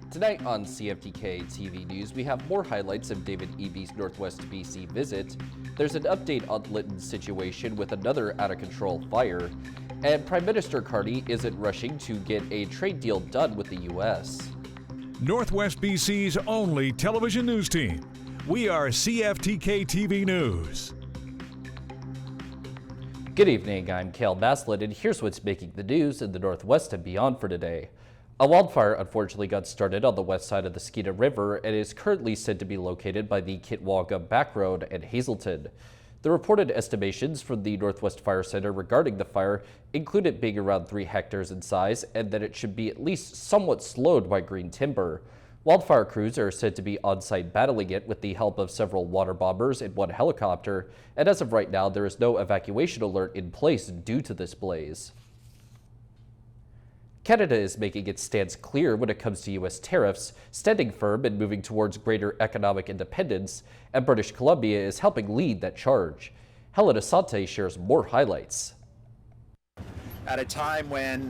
Tonight on CFTK-TV News, we have more highlights of David Eby's Northwest BC visit. There's an update on Linton's situation with another out-of-control fire. And Prime Minister Carney isn't rushing to get a trade deal done with the U.S. Northwest BC's only television news team. We are CFTK-TV News. Good evening, I'm Cael Maslin, and here's what's making the news in the Northwest and beyond for today. A wildfire unfortunately got started on the west side of the Skeena River and is currently said to be located by the Kitwaga Back Road and Hazelton. The reported estimations from the Northwest Fire Center regarding the fire include it being around 3 hectares in size and that it should be at least somewhat slowed by green timber. Wildfire crews are said to be on-site battling it with the help of several water bombers and 1 helicopter, and as of right now there is no evacuation alert in place due to this blaze. Canada is making its stance clear when it comes to U.S. tariffs, standing firm and moving towards greater economic independence, and British Columbia is helping lead that charge. Helen Asante shares more highlights. At a time when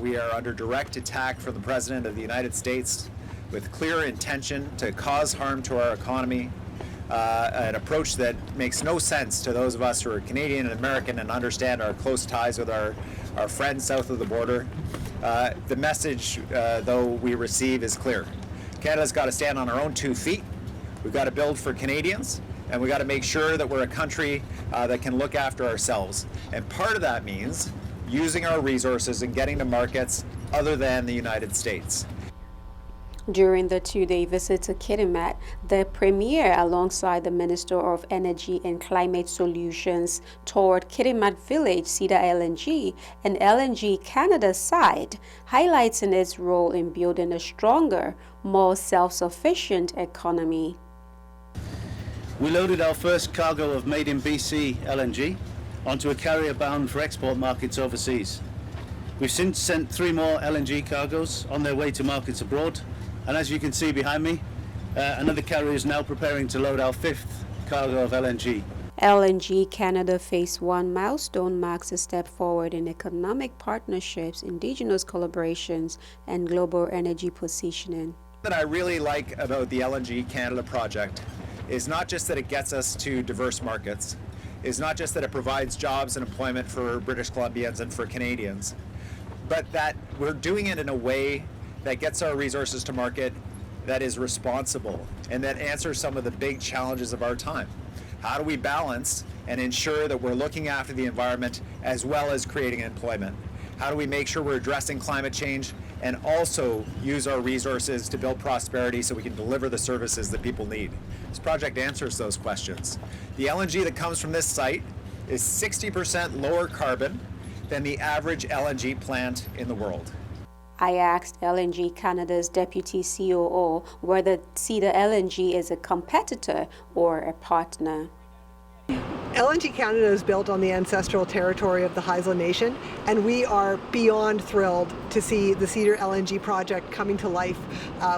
we are under direct attack from the President of the United States with clear intention to cause harm to our economy, an approach that makes no sense to those of us who are Canadian and American and understand our close ties with our friends south of the border. The message, though, we receive is clear. Canada's got to stand on our own 2 feet. We've got to build for Canadians, and we've got to make sure that we're a country that can look after ourselves. And part of that means using our resources and getting to markets other than the United States. During the 2-day visit to Kitimat, the Premier, alongside the Minister of Energy and Climate Solutions, toured Kitimat Village, Cedar LNG, and LNG Canada's side, highlighting its role in building a stronger, more self-sufficient economy. We loaded our first cargo of made in BC LNG onto a carrier bound for export markets overseas. We've since sent 3 more LNG cargoes on their way to markets abroad. And as you can see behind me, another carrier is now preparing to load our 5th cargo of LNG. LNG Canada Phase 1 milestone marks a step forward in economic partnerships, indigenous collaborations, and global energy positioning. What I really like about the LNG Canada project is not just that it gets us to diverse markets, is not just that it provides jobs and employment for British Columbians and for Canadians, but that we're doing it in a way that gets our resources to market, that is responsible, and that answers some of the big challenges of our time. How do we balance and ensure that we're looking after the environment as well as creating employment? How do we make sure we're addressing climate change and also use our resources to build prosperity so we can deliver the services that people need? This project answers those questions. The LNG that comes from this site is 60% lower carbon than the average LNG plant in the world. I asked LNG Canada's Deputy COO whether Cedar LNG is a competitor or a partner. LNG Canada is built on the ancestral territory of the Haisla Nation, and we are beyond thrilled to see the Cedar LNG project coming to life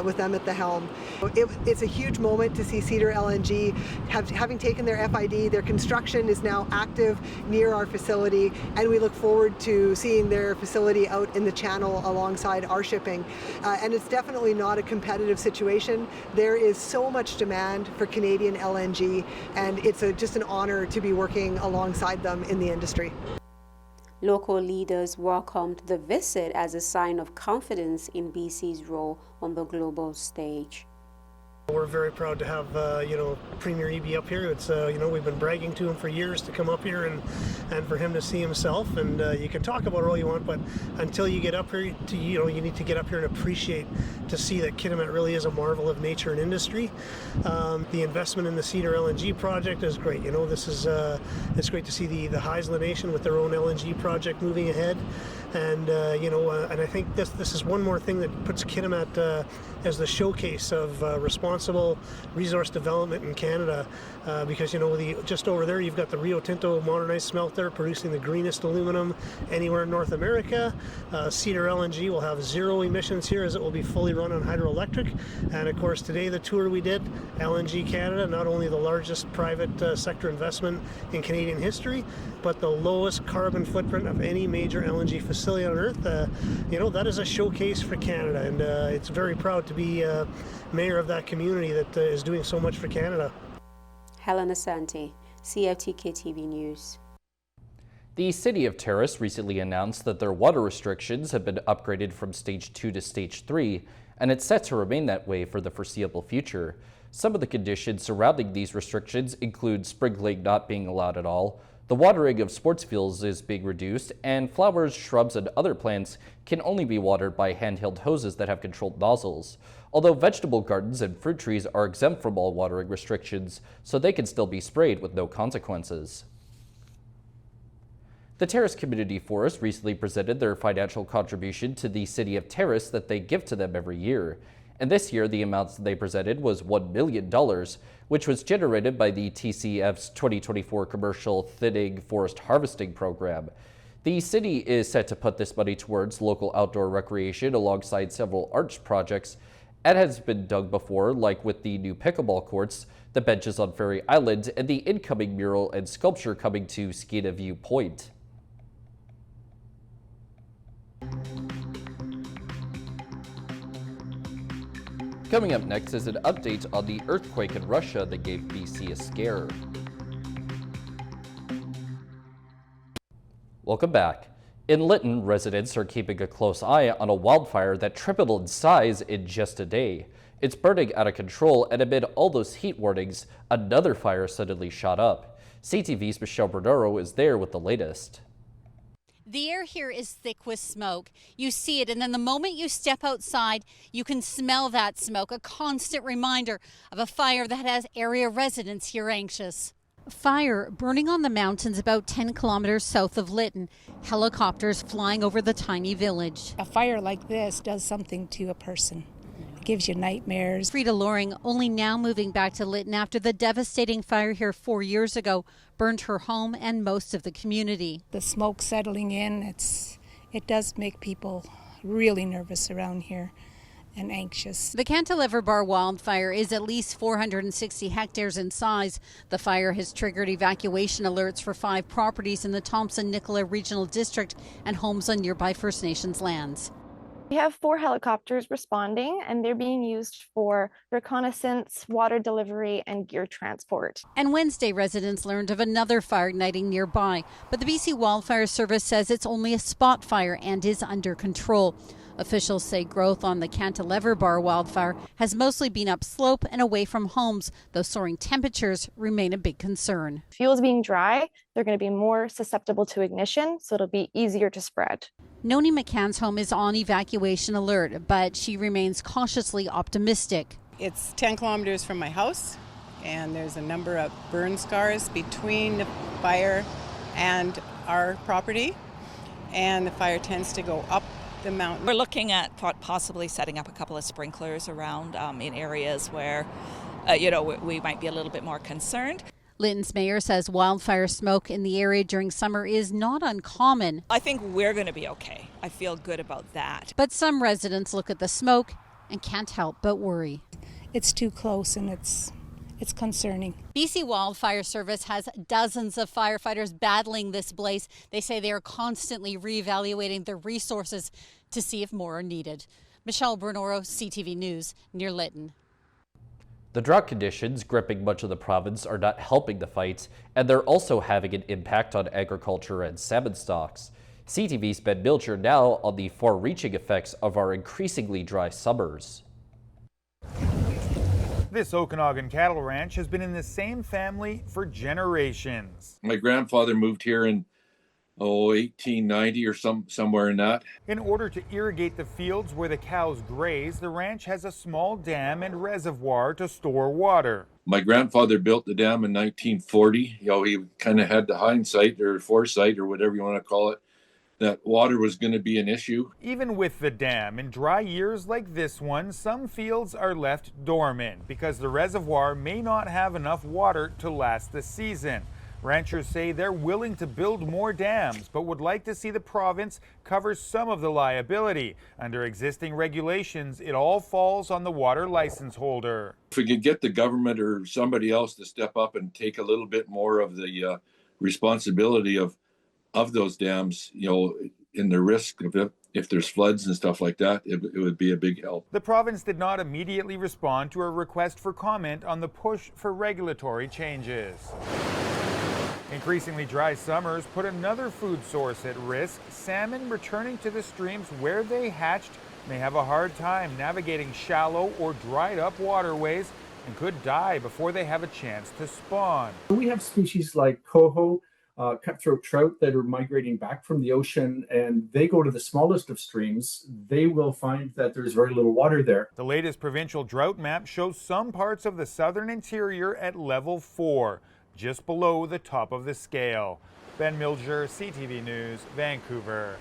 with them at the helm. It's a huge moment to see Cedar LNG having taken their FID. Their construction is now active near our facility, and we look forward to seeing their facility out in the channel alongside our shipping. And it's definitely not a competitive situation. There is so much demand for Canadian LNG, and it's just an honor to be working alongside them in the industry. Local leaders welcomed the visit as a sign of confidence in BC's role on the global stage. We're very proud to have, Premier Eby up here. It's, we've been bragging to him for years to come up here and for him to see himself. And you can talk about it all you want, but until you get up here, you need to get up here and appreciate to see that Kitimat really is a marvel of nature and industry. The investment in the Cedar LNG project is great. It's great to see the Haisla Nation with their own LNG project moving ahead. And and I think this is one more thing that puts Kitimat as the showcase of responsible resource development in Canada, because just over there you've got the Rio Tinto modernized smelter producing the greenest aluminum anywhere in North America. Cedar LNG will have 0 emissions here as it will be fully run on hydroelectric. And of course today the tour we did, LNG Canada, not only the largest private sector investment in Canadian history, but the lowest carbon footprint of any major LNG facility facility on earth. That is a showcase for Canada, and it's very proud to be mayor of that community that is doing so much for Canada. Helen Asante, CFTK-TV News. The city of Terrace recently announced that their water restrictions have been upgraded from Stage 2 to Stage 3, and it's set to remain that way for the foreseeable future. Some of the conditions surrounding these restrictions include sprinkling not being allowed at all, the watering of sports fields is being reduced, and flowers, shrubs, and other plants can only be watered by handheld hoses that have controlled nozzles. Although vegetable gardens and fruit trees are exempt from all watering restrictions, so they can still be sprayed with no consequences. The Terrace Community Forest recently presented their financial contribution to the city of Terrace that they give to them every year. And this year, the amounts they presented was $1 million, which was generated by the TCF's 2024 commercial thinning forest harvesting program. The city is set to put this money towards local outdoor recreation alongside several arts projects. It has been done before, like with the new pickleball courts, the benches on Ferry Island, and the incoming mural and sculpture coming to Skeena View Point. Coming up next is an update on the earthquake in Russia that gave BC a scare. Welcome back. In Linton, residents are keeping a close eye on a wildfire that tripled in size in just a day. It's burning out of control, and amid all those heat warnings, another fire suddenly shot up. CTV's Michelle Bernero is there with the latest. The air here is thick with smoke. You see it, and then the moment you step outside, you can smell that smoke, a constant reminder of a fire that has area residents here anxious. Fire burning on the mountains about 10 kilometers south of Linton. Helicopters flying over the tiny village. A fire like this does something to a person. It gives you nightmares. Frida Loring only now moving back to Linton after the devastating fire here 4 years ago burned her home and most of the community. The smoke settling in, it does make people really nervous around here and anxious. The Cantilever Bar wildfire is at least 460 hectares in size. The fire has triggered evacuation alerts for 5 properties in the Thompson-Nicola Regional District and homes on nearby First Nations lands. We have 4 helicopters responding, and they're being used for reconnaissance, water delivery, and gear transport. And Wednesday, residents learned of another fire igniting nearby, but the BC Wildfire Service says it's only a spot fire and is under control. Officials say growth on the Cantilever Bar wildfire has mostly been upslope and away from homes, though soaring temperatures remain a big concern. Fuels being dry, they're going to be more susceptible to ignition, so it'll be easier to spread. Noni McCann's home is on evacuation alert, but she remains cautiously optimistic. It's 10 kilometers from my house, and there's a number of burn scars between the fire and our property, and the fire tends to go up the mountain. We're looking at possibly setting up a couple of sprinklers around in areas where, we might be a little bit more concerned. Linton's mayor says wildfire smoke in the area during summer is not uncommon. I think we're going to be okay. I feel good about that. But some residents look at the smoke and can't help but worry. It's too close and it's concerning. BC Wildfire Service has dozens of firefighters battling this blaze. They say they are constantly reevaluating their resources to see if more are needed. Michelle Bernero, CTV News, near Linton. The drought conditions gripping much of the province are not helping the fight, and they're also having an impact on agriculture and salmon stocks. CTV's Ben Milcher now on the far-reaching effects of our increasingly dry summers. This Okanagan cattle ranch has been in the same family for generations. My grandfather moved here in 1890 or somewhere in that. In order to irrigate the fields where the cows graze, the ranch has a small dam and reservoir to store water. My grandfather built the dam in 1940. He kind of had the hindsight or foresight or whatever you want to call it, that water was going to be an issue. Even with the dam, in dry years like this one, some fields are left dormant because the reservoir may not have enough water to last the season. Ranchers say they're willing to build more dams, but would like to see the province cover some of the liability. Under existing regulations, it all falls on the water license holder. If we could get the government or somebody else to step up and take a little bit more of the responsibility of those dams, in the risk of it. If there's floods and stuff like that, it would be a big help. The province did not immediately respond to a request for comment on the push for regulatory changes. Increasingly dry summers put another food source at risk. Salmon returning to the streams where they hatched may have a hard time navigating shallow or dried up waterways and could die before they have a chance to spawn. We have species like coho, cutthroat trout that are migrating back from the ocean, and they go to the smallest of streams. They will find that there's very little water there. The latest provincial drought map shows some parts of the southern interior at level 4, just below the top of the scale. Ben Milger, CTV News, Vancouver.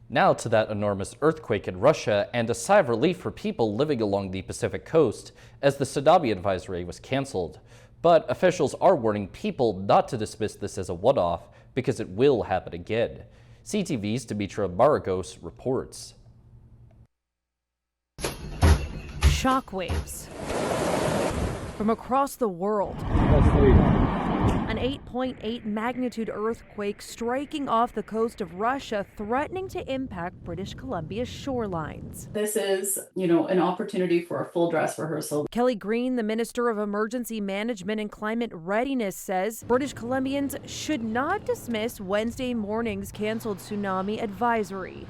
Now to that enormous earthquake in Russia and a sigh of relief for people living along the Pacific coast as the tsunami advisory was canceled. But officials are warning people not to dismiss this as a one-off because it will happen again. CTV's Dimitra Maragos reports. Shockwaves from across the world. An 8.8 magnitude earthquake striking off the coast of Russia, threatening to impact British Columbia's shorelines. This is, an opportunity for a full dress rehearsal. Kelly Green, the Minister of Emergency Management and Climate Readiness, says British Columbians should not dismiss Wednesday morning's canceled tsunami advisory.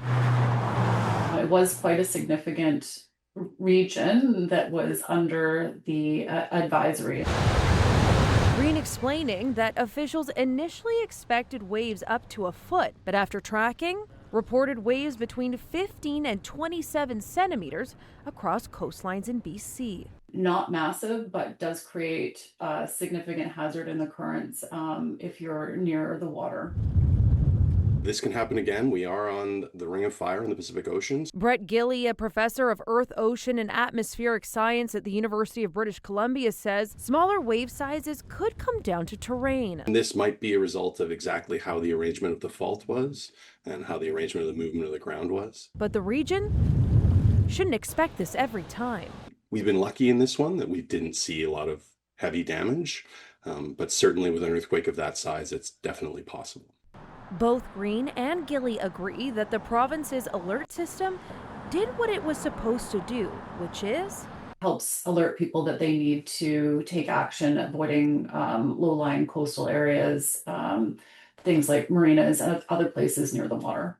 It was quite a significant region that was under the advisory. Green explaining that officials initially expected waves up to a foot, but after tracking, reported waves between 15 and 27 centimeters across coastlines in BC. Not massive, but does create a significant hazard in the currents if you're near the water. This can happen again. We are on the Ring of Fire in the Pacific Oceans. Brett Gilley, a professor of Earth, Ocean, and Atmospheric Science at the University of British Columbia, says smaller wave sizes could come down to terrain. And this might be a result of exactly how the arrangement of the fault was and how the arrangement of the movement of the ground was. But the region shouldn't expect this every time. We've been lucky in this one that we didn't see a lot of heavy damage, but certainly with an earthquake of that size, it's definitely possible. Both Green and Gilley agree that the province's alert system did what it was supposed to do, which is helps alert people that they need to take action, avoiding low-lying coastal areas, things like marinas and other places near the water.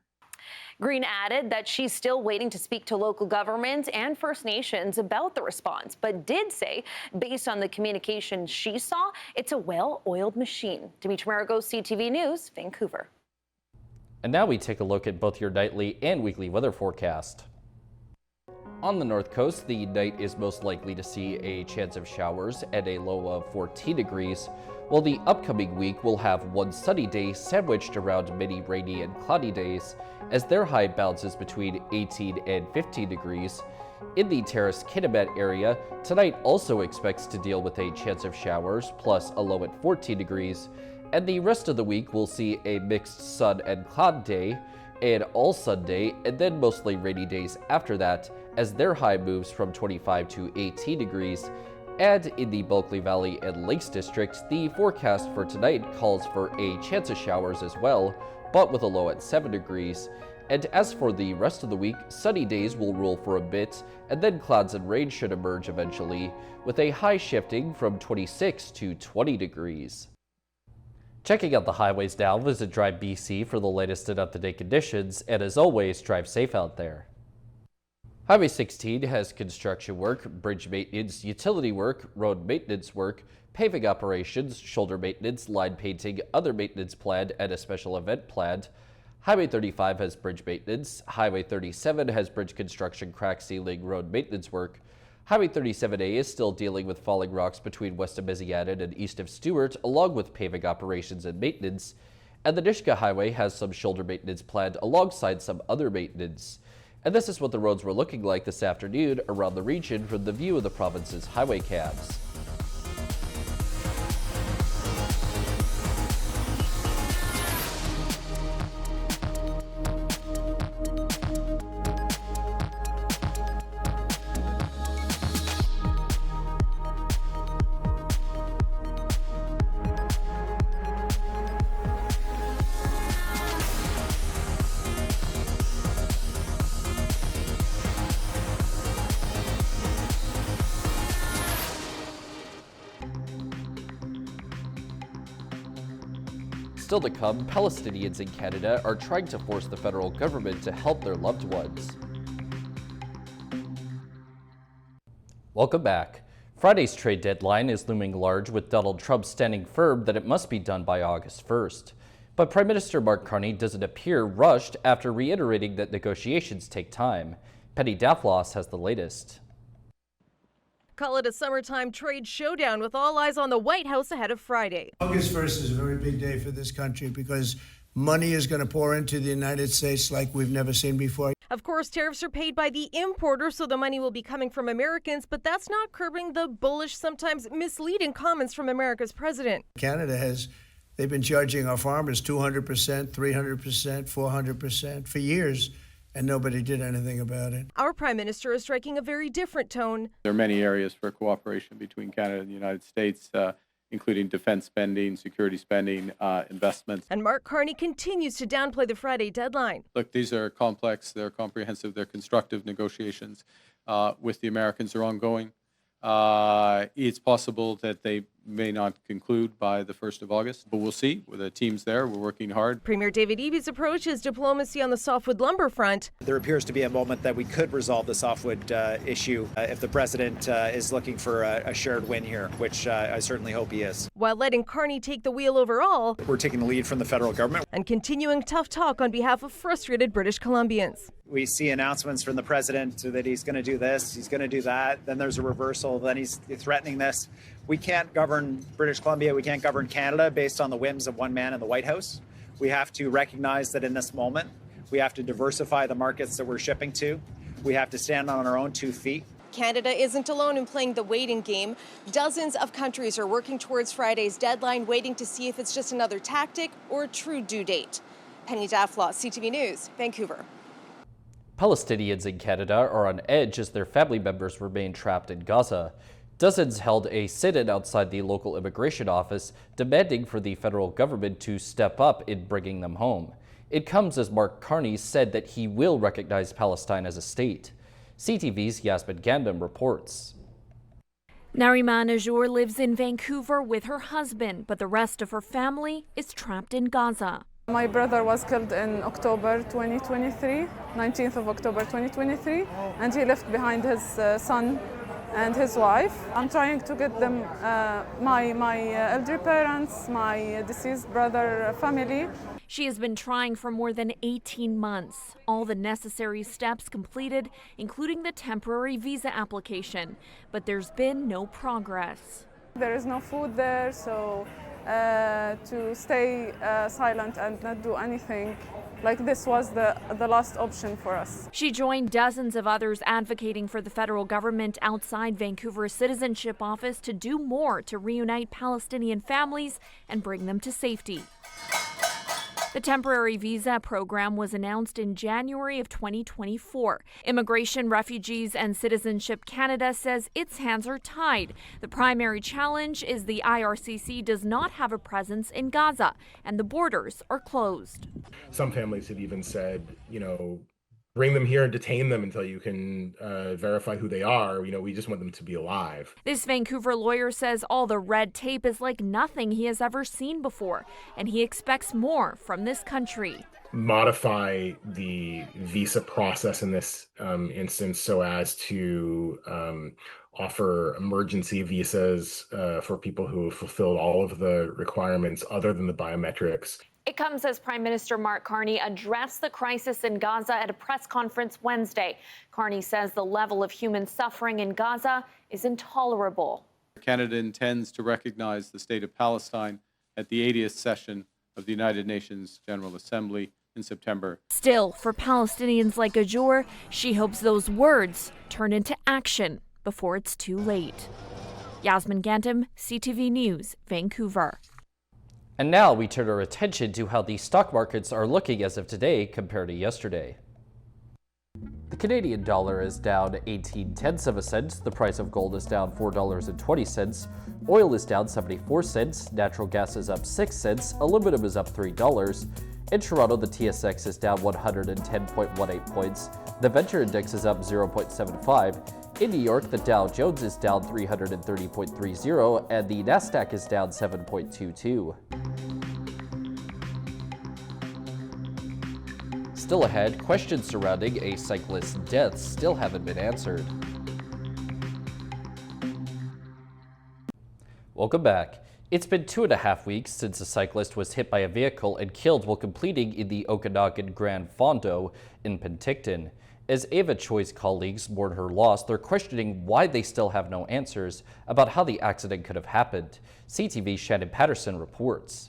Green added that she's still waiting to speak to local governments and First Nations about the response, but did say, based on the communication she saw, it's a well-oiled machine. Dimitra Maragos, CTV News, Vancouver. And now we take a look at both your nightly and weekly weather forecast. On the north coast, the night is most likely to see a chance of showers at a low of 14 degrees, while the upcoming week will have one sunny day sandwiched around many rainy and cloudy days, as their high bounces between 18 and 15 degrees. In the Terrace Kitimat area, tonight also expects to deal with a chance of showers, plus a low at 14 degrees, and the rest of the week will see a mixed sun and cloud day, an all-sun day, and then mostly rainy days after that, as their high moves from 25 to 18 degrees. And in the Bulkley Valley and Lakes District, the forecast for tonight calls for a chance of showers as well, but with a low at 7 degrees. And as for the rest of the week, sunny days will rule for a bit, and then clouds and rain should emerge eventually, with a high shifting from 26 to 20 degrees. Checking out the highways now, visit Drive BC for the latest and up-to-date conditions, and as always, drive safe out there. Highway 16 has construction work, bridge maintenance, utility work, road maintenance work, paving operations, shoulder maintenance, line painting, other maintenance planned, and a special event planned. Highway 35 has bridge maintenance. Highway 37 has bridge construction, crack sealing, road maintenance work. Highway 37A is still dealing with falling rocks between west of Mesianen and east of Stewart, along with paving operations and maintenance. And the Nishka Highway has some shoulder maintenance planned alongside some other maintenance. And this is what the roads were looking like this afternoon around the region from the view of the province's highway cabs. still to come, Palestinians in Canada are trying to force the federal government to help their loved ones. Welcome back. Friday's trade deadline is looming large, with Donald Trump standing firm that it must be done by August 1st. But Prime Minister Mark Carney doesn't appear rushed after reiterating that negotiations take time. Penny Daflos has the latest. Call it a summertime trade showdown with all eyes on the White House ahead of Friday. August 1st is a very big day for this country because money is going to pour into the United States like we've never seen before. Of course, tariffs are paid by the importer, so the money will be coming from Americans, but that's not curbing the bullish, sometimes misleading comments from America's president. They've been charging our farmers 200%, 300%, 400% for years, and nobody did anything about it. Our prime minister is striking a very different tone. There are many areas for cooperation between Canada and the United States, including defense spending, security spending, investments. And Mark Carney continues to downplay the Friday deadline. Look, these are complex, they're comprehensive, they're constructive negotiations with the Americans are ongoing. It's possible that they may not conclude by the 1st of August, but we'll see. With the teams there, we're working hard. Premier David Eby's approach is diplomacy on the softwood lumber front. There appears to be a moment that we could resolve the softwood issue if the president is looking for a shared win here, which I certainly hope he is. While letting Carney take the wheel overall. We're taking the lead from the federal government. And continuing tough talk on behalf of frustrated British Columbians. We see announcements from the president that he's going to do this, he's going to do that, then there's a reversal, then he's threatening this. We can't govern British Columbia, we can't govern Canada based on the whims of one man in the White House. We have to recognize that in this moment, we have to diversify the markets that we're shipping to. We have to stand on our own 2 feet. Canada isn't alone in playing the waiting game. Dozens of countries are working towards Friday's deadline, waiting to see if it's just another tactic or a true due date. Penny Daflos, CTV News, Vancouver. Palestinians in Canada are on edge as their family members remain trapped in Gaza. Dozens held a sit-in outside the local immigration office, demanding for the federal government to step up in bringing them home. It comes as Mark Carney said that he will recognize Palestine as a state. CTV's Yasmin Gandam reports. Nariman Ajour lives in Vancouver with her husband, but the rest of her family is trapped in Gaza. My brother was killed in October 2023, 19th of October 2023, and he left behind his son and his wife. I'm trying to get them, my elderly parents, my deceased brother family. She has been trying for more than 18 months. All the necessary steps completed, including the temporary visa application, but there's been no progress. There is no food there, so to stay silent and not do anything like this was the last option for us. She joined dozens of others advocating for the federal government outside Vancouver's citizenship office to do more to reunite Palestinian families and bring them to safety. The temporary visa program was announced in January of 2024. Immigration, Refugees and Citizenship Canada says its hands are tied. The primary challenge is the IRCC does not have a presence in Gaza and the borders are closed. Some families have even said, bring them here and detain them until you can verify who they are. We just want them to be alive. This Vancouver lawyer says all the red tape is like nothing he has ever seen before, and he expects more from this country. Modify the visa process in this instance so as to offer emergency visas for people who have fulfilled all of the requirements other than the biometrics. It comes as Prime Minister Mark Carney addressed the crisis in Gaza at a press conference Wednesday. Carney says the level of human suffering in Gaza is intolerable. Canada intends to recognize the state of Palestine at the 80th session of the United Nations General Assembly in September. Still, for Palestinians like Ajour, she hopes those words turn into action before it's too late. Yasmin Gandam, CTV News, Vancouver. And now we turn our attention to how the stock markets are looking as of today compared to yesterday. The Canadian dollar is down 18/10 of a cent. The price of gold is down $4.20. Oil is down 74 cents. Natural gas is up 6 cents. Aluminum is up $3. In Toronto, the TSX is down 110.18 points. The Venture Index is up 0.75. In New York, the Dow Jones is down 330.30 and the Nasdaq is down 7.22. Still ahead, questions surrounding a cyclist's death still haven't been answered. Welcome back. It's been 2.5 weeks since a cyclist was hit by a vehicle and killed while completing in the Okanagan Grand Fondo in Penticton. As Ava Choi's colleagues mourn her loss, they're questioning why they still have no answers about how the accident could have happened. CTV's Shannon Patterson reports.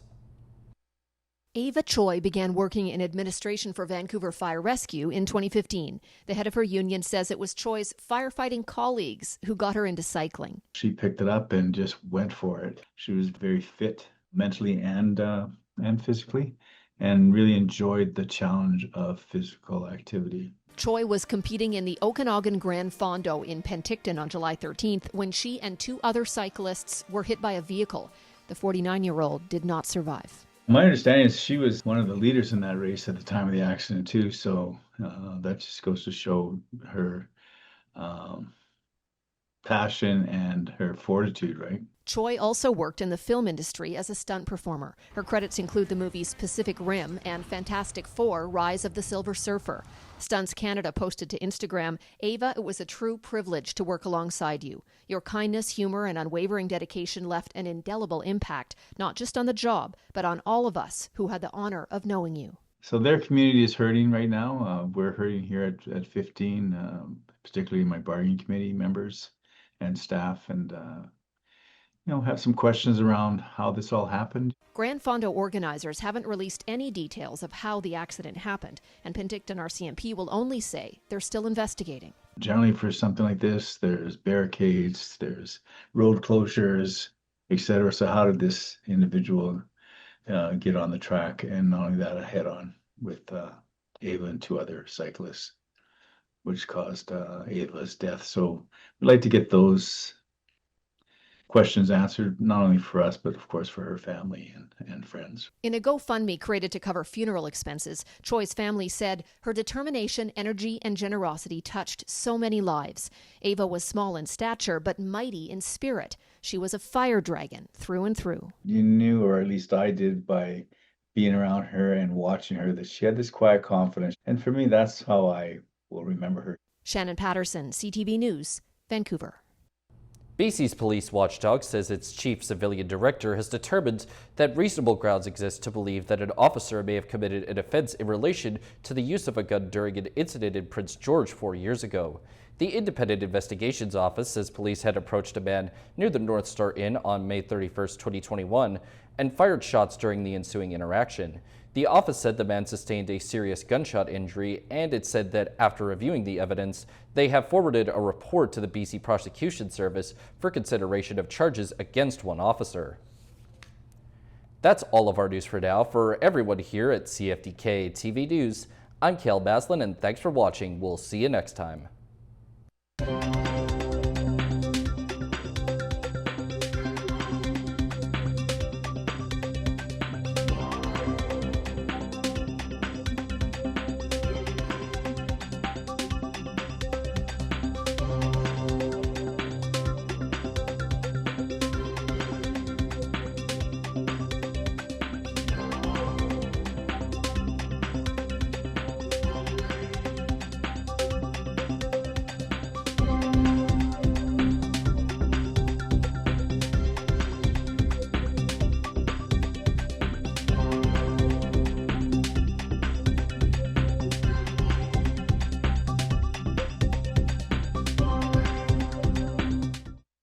Ava Choi began working in administration for Vancouver Fire Rescue in 2015. The head of her union says it was Choi's firefighting colleagues who got her into cycling. She picked it up and just went for it. She was very fit mentally and physically, and really enjoyed the challenge of physical activity. Choi was competing in the Okanagan Grand Fondo in Penticton on July 13th when she and 2 other cyclists were hit by a vehicle. The 49-year-old did not survive. My understanding is she was one of the leaders in that race at the time of the accident too, so that just goes to show her passion and her fortitude, right? Choi also worked in the film industry as a stunt performer. Her credits include the movies Pacific Rim and Fantastic Four: Rise of the Silver Surfer. Stunts Canada posted to Instagram, "Ava, it was a true privilege to work alongside you. Your kindness, humor, and unwavering dedication left an indelible impact, not just on the job, but on all of us who had the honor of knowing you." So their community is hurting right now. We're hurting here at 15, particularly my bargaining committee members and staff, and have some questions around how this all happened. Grand Fondo organizers haven't released any details of how the accident happened, and Penticton RCMP will only say they're still investigating. Generally for something like this, there's barricades, there's road closures, etc. So how did this individual get on the track, and not only that, a head-on with Ava and 2 other cyclists, which caused Ava's death? So we'd like to get those questions answered, not only for us, but of course for her family and friends. In a GoFundMe created to cover funeral expenses, Choi's family said her determination, energy, and generosity touched so many lives. Ava was small in stature, but mighty in spirit. She was a fire dragon through and through. You knew, or at least I did, by being around her and watching her, that she had this quiet confidence. And for me, that's how I will remember her. Shannon Patterson, CTV News, Vancouver. BC's police watchdog says its chief civilian director has determined that reasonable grounds exist to believe that an officer may have committed an offense in relation to the use of a gun during an incident in Prince George 4 years ago. The Independent Investigations Office says police had approached a man near the North Star Inn on May 31, 2021, and fired shots during the ensuing interaction. The office said the man sustained a serious gunshot injury, and it said that after reviewing the evidence, they have forwarded a report to the BC Prosecution Service for consideration of charges against one officer. That's all of our news for now. For everyone here at CFTK-TV News, I'm Cael Maslin, and thanks for watching. We'll see you next time.